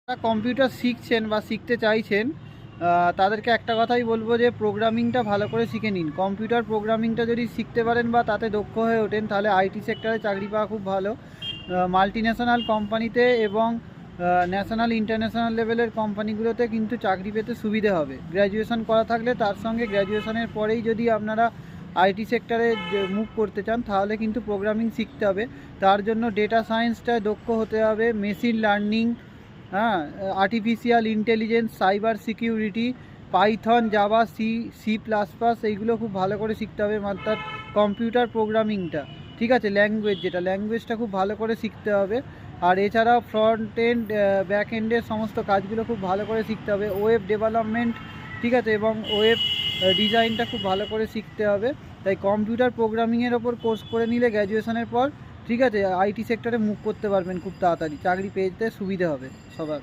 যারা কম্পিউটার শিখছেন বা শিখতে চাইছেন তাদেরকে একটা কথাই বলবো যে প্রোগ্রামিংটা ভালো করে শিখে নিন। কম্পিউটার প্রোগ্রামিংটা যদি শিখতে পারেন বা তাতে দক্ষ হয়ে ওঠেন তাহলে আইটি সেক্টরে চাকরি পাওয়া খুব ভালো। মাল্টি ন্যাশনাল কোম্পানিতে এবং ন্যাশনাল ইন্টারন্যাশনাল লেভেলের কোম্পানিগুলোতে কিন্তু চাকরি পেতে সুবিধে হবে। গ্র্যাজুয়েশন করা থাকলে তার সঙ্গে গ্র্যাজুয়েশনের পরেই যদি আপনারা আইটি সেক্টরে মুভ করতে চান তাহলে কিন্তু প্রোগ্রামিং শিখতে হবে। তার জন্য ডেটা সায়েন্সটায় দক্ষ হতে হবে, মেশিন লার্নিং, হ্যাঁ, artificial intelligence, cyber security, Python, Java, C plus plus এইগুলো খুব ভালো করে শিখতে হবে। অর্থাৎ কম্পিউটার প্রোগ্রামিংটা, ঠিক আছে, ল্যাঙ্গুয়েজটা খুব ভালো করে শিখতে হবে। আর এছাড়াও ফ্রন্ট এন্ড ব্যাক এন্ডের সমস্ত কাজগুলো খুব ভালো করে শিখতে হবে। ওয়েব ডেভেলপমেন্ট, ঠিক আছে, এবং ওয়েব ডিজাইনটা খুব ভালো করে শিখতে হবে। তাই কম্পিউটার প্রোগ্রামিংয়ের ওপর কোর্স করে নিলে গ্র্যাজুয়েশনের পর, ঠিক আছে, আইটি সেক্টরে মুভ করতে পারবেন খুব তাড়াতাড়ি, চাকরি পেতে সুবিধে হবে সবার।